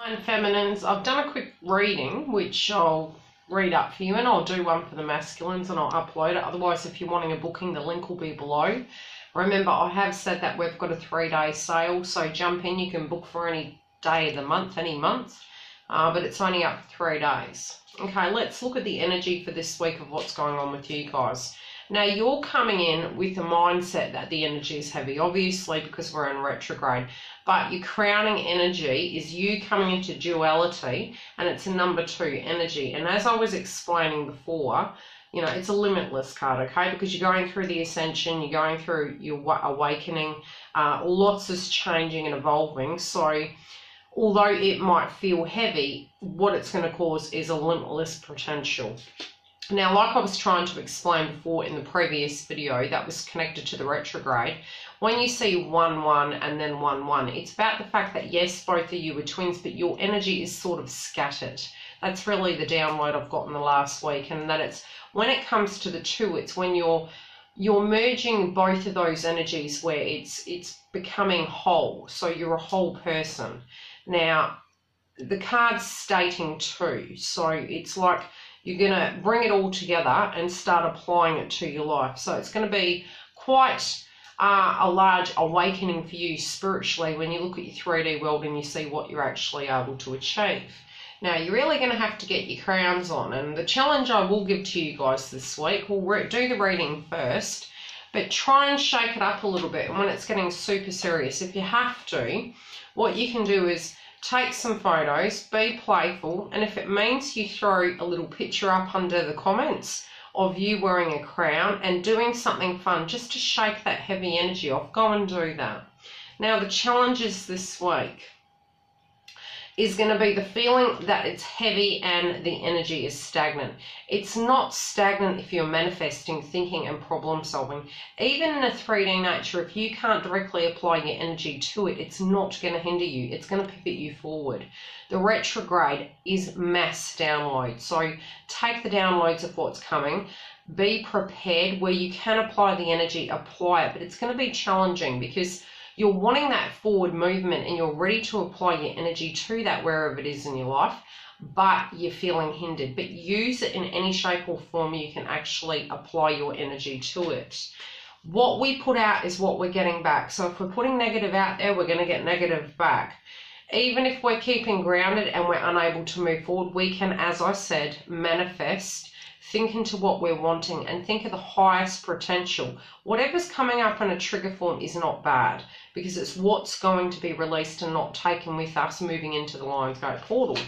And feminines, I've done a quick reading which I'll read up for you, and I'll do one for the masculines and I'll upload it. Otherwise, if you're wanting a booking, the link will be below. Remember, I have said that we've got a 3-day sale, so jump in. You can book for any day of the month, any month, but it's only up for 3 days. Okay, let's look at the energy for this week of what's going on with you guys. Now, you're coming in with a mindset that the energy is heavy, obviously, because we're in retrograde. But your crowning energy is you coming into duality, and it's a number 2 energy. And as I was explaining before, you know, it's a limitless card, okay? Because you're going through the Ascension, you're going through your awakening, lots is changing and evolving. So although it might feel heavy, what it's going to cause is a limitless potential. Now, like I was trying to explain before in the previous video that was connected to the retrograde, when you see 1-1 and then 1-1, it's about the fact that, yes, both of you are twins, but your energy is sort of scattered. That's really the download I've got in the last week, and that it's when it comes to the 2, it's when you're merging both of those energies where it's becoming whole, so you're a whole person. Now, the card's stating 2, so it's like you're going to bring it all together and start applying it to your life. So it's going to be quite a large awakening for you spiritually when you look at your 3D world and you see what you're actually able to achieve. Now, you're really going to have to get your crowns on, and the challenge I will give to you guys this week, we'll do the reading first, but try and shake it up a little bit. And when it's getting super serious, if you have to, what you can do is take some photos, be playful, and if it means you throw a little picture up under the comments of you wearing a crown and doing something fun just to shake that heavy energy off, go and do that. Now, the challenges this week is going to be the feeling that it's heavy and the energy is stagnant. It's not stagnant if you're manifesting, thinking and problem solving. Even in a 3D nature, if you can't directly apply your energy to it, it's not going to hinder you. It's going to pivot you forward. The retrograde is mass download. So take the downloads of what's coming. Be prepared. Where you can apply the energy, apply it. But it's going to be challenging because you're wanting that forward movement and you're ready to apply your energy to that wherever it is in your life, but you're feeling hindered. But use it in any shape or form you can actually apply your energy to it. What we put out is what we're getting back. So if we're putting negative out there, we're going to get negative back. Even if we're keeping grounded and we're unable to move forward, we can, as I said, manifest. Think into what we're wanting and think of the highest potential. Whatever's coming up in a trigger form is not bad because it's what's going to be released and not taken with us moving into the Lionsgate portal.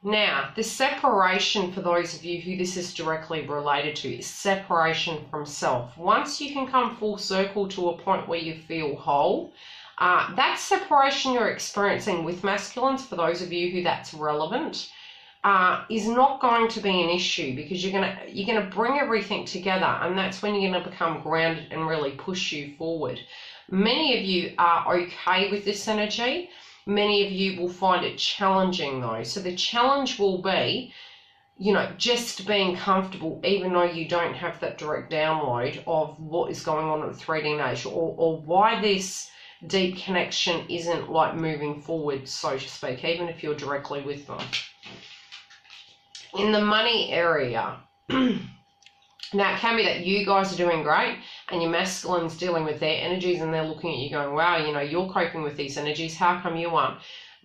Now, the separation for those of you who this is directly related to is separation from self. Once you can come full circle to a point where you feel whole, that separation you're experiencing with masculines, for those of you who that's relevant, is not going to be an issue because you're gonna bring everything together, and that's when you're gonna become grounded and really push you forward. Many of you are okay with this energy. Many of you will find it challenging though. So the challenge will be, you know, just being comfortable even though you don't have that direct download of what is going on at 3D nature or why this deep connection isn't like moving forward, so to speak, even if you're directly with them. In the money area, now it can be that you guys are doing great and your masculine's dealing with their energies and they're looking at you going, wow, you know, you're coping with these energies, how come you aren't?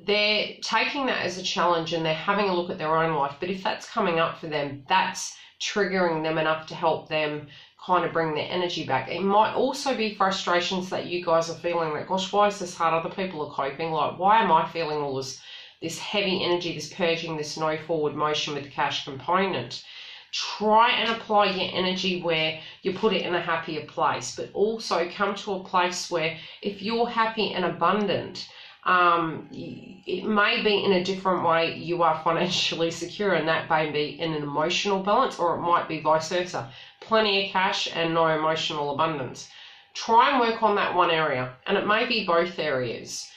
They're taking that as a challenge and they're having a look at their own life, but if that's coming up for them, that's triggering them enough to help them kind of bring their energy back. It might also be frustrations that you guys are feeling like, gosh, why is this hard? Other people are coping. Like, why am I feeling all this heavy energy, this purging, this no forward motion with the cash component? Try and apply your energy where you put it in a happier place, but also come to a place where if you're happy and abundant, it may be in a different way you are financially secure, and that may be in an emotional balance, or it might be vice versa. Plenty of cash and no emotional abundance. Try and work on that one area, and it may be both areas.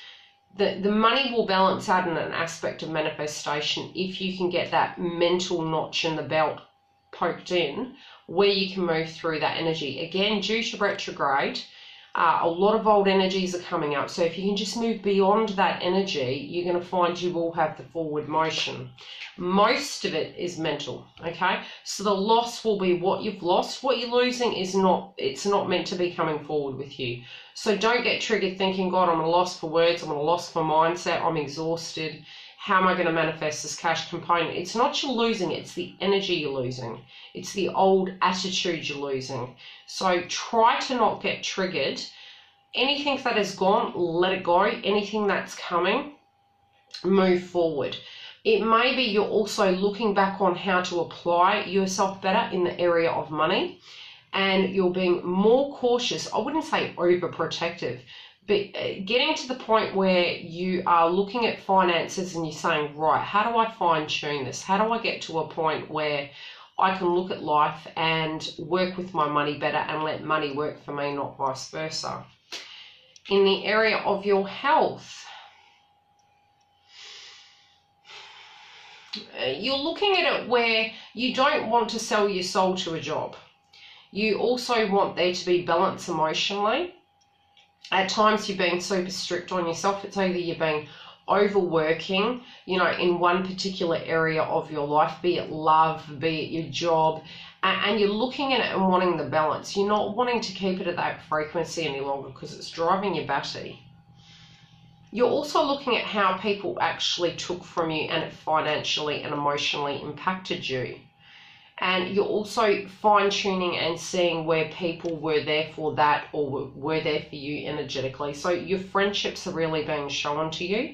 The money will balance out in an aspect of manifestation if you can get that mental notch in the belt poked in where you can move through that energy. Again, due to retrograde, A lot of old energies are coming up. So if you can just move beyond that energy, you're going to find you will have the forward motion. Most of it is mental, okay? So the loss will be what you've lost. What you're losing is not, it's not meant to be coming forward with you. So don't get triggered thinking, God, I'm at a loss for words, I'm at a loss for mindset, I'm exhausted. How am I going to manifest this cash component? It's not you're losing, it's the energy you're losing. It's the old attitude you're losing. So try to not get triggered. Anything that is gone, let it go. Anything that's coming, move forward. It may be you're also looking back on how to apply yourself better in the area of money, and you're being more cautious. I wouldn't say overprotective, but getting to the point where you are looking at finances and you're saying, right, how do I fine tune this? How do I get to a point where I can look at life and work with my money better and let money work for me, not vice versa? In the area of your health, you're looking at it where you don't want to sell your soul to a job. You also want there to be balance emotionally. At times you're being super strict on yourself. It's either you're being overworking, you know, in one particular area of your life, be it love, be it your job, and you're looking at it and wanting the balance. You're not wanting to keep it at that frequency any longer because it's driving your battery. You're also looking at how people actually took from you and it financially and emotionally impacted you. And you're also fine-tuning and seeing where people were there for that or were there for you energetically. So your friendships are really being shown to you,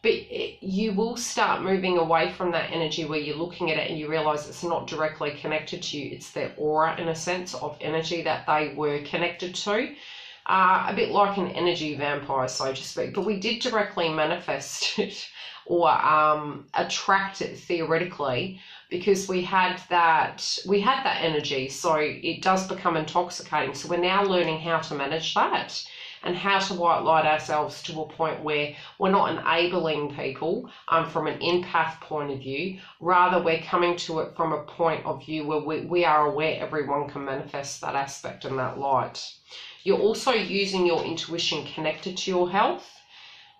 but you will start moving away from that energy where you're looking at it and you realize it's not directly connected to you. It's their aura, in a sense, of energy that they were connected to. A bit like an energy vampire, so to speak. But we did directly manifest it or attract it theoretically, because we had that energy, so it does become intoxicating. So we're now learning how to manage that and how to white light ourselves to a point where we're not enabling people from an empath point of view. Rather, we're coming to it from a point of view where we are aware everyone can manifest that aspect and that light. You're also using your intuition connected to your health.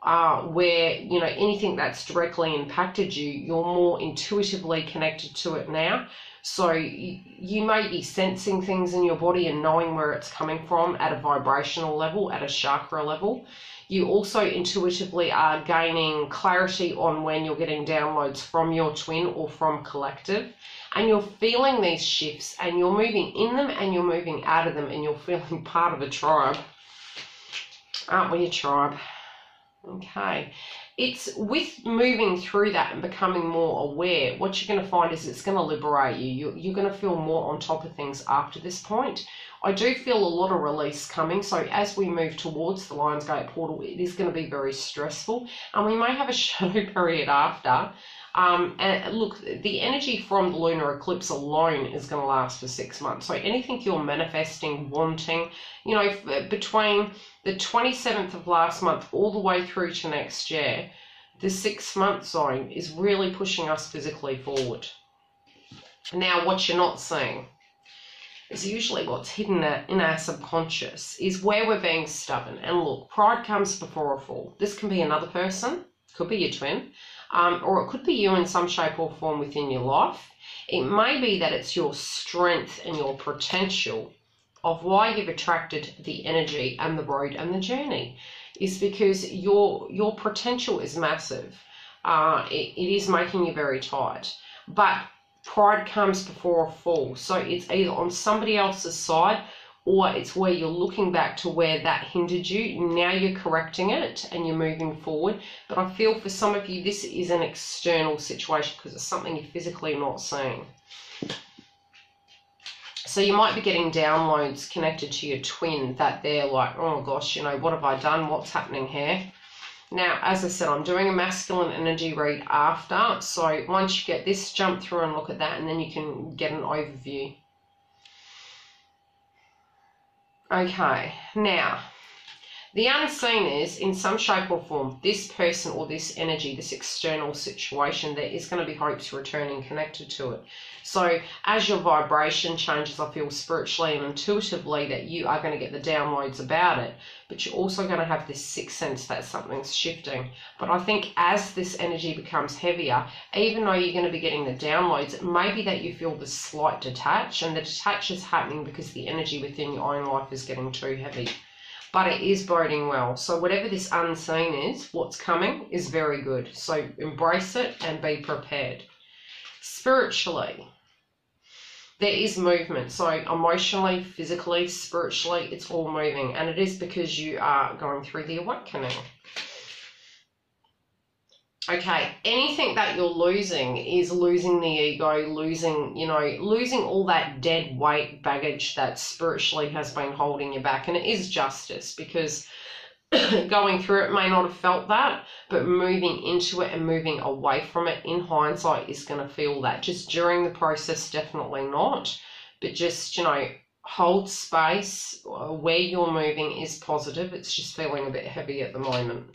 Where, you know, anything that's directly impacted you, you're more intuitively connected to it now. So you may be sensing things in your body and knowing where it's coming from at a vibrational level, at a chakra level. You also intuitively are gaining clarity on when you're getting downloads from your twin or from collective. And you're feeling these shifts and you're moving in them and you're moving out of them and you're feeling part of a tribe. Aren't we a tribe? Okay, it's with moving through that and becoming more aware, what you're going to find is it's going to liberate you. You're going to feel more on top of things after this point. I do feel a lot of release coming, so as we move towards the Lionsgate portal, it is going to be very stressful, and we may have a shadow period after. And look, the energy from the lunar eclipse alone is going to last for 6 months. So anything you're manifesting, wanting, you know, between the 27th of last month all the way through to next year, the 6 month zone is really pushing us physically forward. Now, what you're not seeing is usually what's hidden in our subconscious is where we're being stubborn. And look, pride comes before a fall. This can be another person, could be your twin, or it could be you in some shape or form within your life. It may be that it's your strength and your potential of why you've attracted the energy and the road and the journey, is because your potential is massive. It is making you very tired, but pride comes before a fall. So it's either on somebody else's side, or it's where you're looking back to where that hindered you. Now you're correcting it and you're moving forward. But I feel for some of you, this is an external situation because it's something you're physically not seeing. So you might be getting downloads connected to your twin that they're like, oh gosh, you know, what have I done? What's happening here? Now, as I said, I'm doing a masculine energy read after. So once you get this, jump through and look at that, and then you can get an overview. Okay, now, The unseen is, in some shape or form, this person or this energy, this external situation, there is going to be hopes returning connected to it. So as your vibration changes, I feel spiritually and intuitively that you are going to get the downloads about it, but you're also going to have this sixth sense that something's shifting. But I think as this energy becomes heavier, even though you're going to be getting the downloads, it may be that you feel the slight detach, and the detach is happening because the energy within your own life is getting too heavy. But it is boding well. So whatever this unseen is, what's coming is very good. So embrace it and be prepared. Spiritually, there is movement. So emotionally, physically, spiritually, it's all moving. And it is because you are going through the awakening. Okay, anything that you're losing is losing the ego, losing, losing all that dead weight baggage that spiritually has been holding you back. And it is justice, because going through it may not have felt that, but moving into it and moving away from it in hindsight is going to feel that. Just during the process, definitely not. But just, hold space. Where you're moving is positive. It's just feeling a bit heavy at the moment.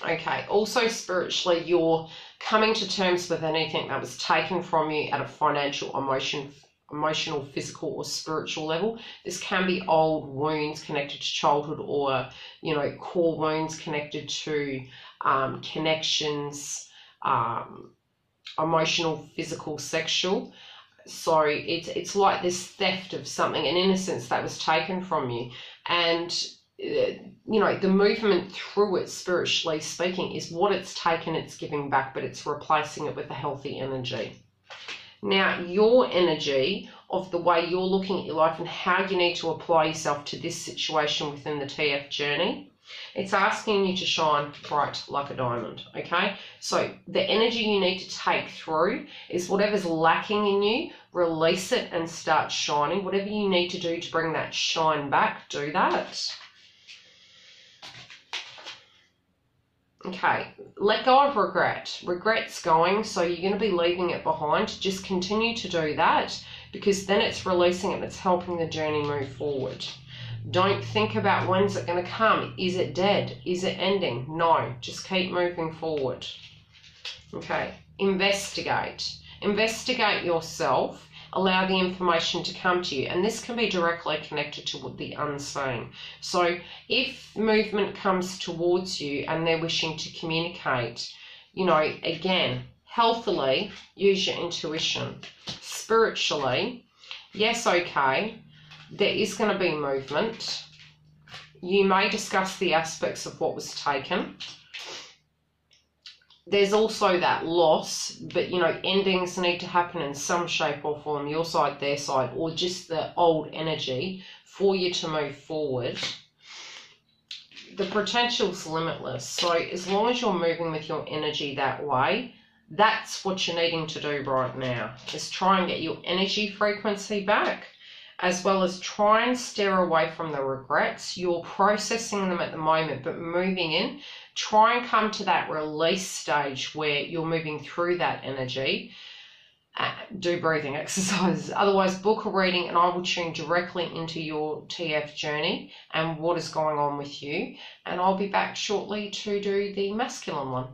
Okay, also spiritually, you're coming to terms with anything that was taken from you at a financial, emotional, physical or spiritual level. This can be old wounds connected to childhood, or core wounds connected to connections, emotional, physical, sexual. So it's like this theft of something, an innocence that was taken from you. And the movement through it, spiritually speaking, is what it's taken, it's giving back, but it's replacing it with a healthy energy. Now, your energy of the way you're looking at your life and how you need to apply yourself to this situation within the TF journey, it's asking you to shine bright like a diamond, okay? So the energy you need to take through is whatever's lacking in you, release it and start shining. Whatever you need to do to bring that shine back, do that. Okay, let go of regret. Regret's going, so you're going to be leaving it behind. Just continue to do that, because then it's releasing it and it's helping the journey move forward. Don't think about when's it going to come. Is it dead? Is it ending? No, just keep moving forward. Okay, investigate. Investigate yourself. Allow the information to come to you, and this can be directly connected to the unseen. So if movement comes towards you and they're wishing to communicate, again, healthily, use your intuition. Spiritually, yes, okay, there is going to be movement. You may discuss the aspects of what was taken. There's also that loss, but endings need to happen in some shape or form, your side, their side, or just the old energy for you to move forward. The potential's limitless, so as long as you're moving with your energy that way, that's what you're needing to do right now, is try and get your energy frequency back, as well as try and steer away from the regrets. You're processing them at the moment, but moving in, try and come to that release stage where you're moving through that energy. Do breathing exercises. Otherwise, book a reading and I will tune directly into your TF journey and what is going on with you. And I'll be back shortly to do the masculine one.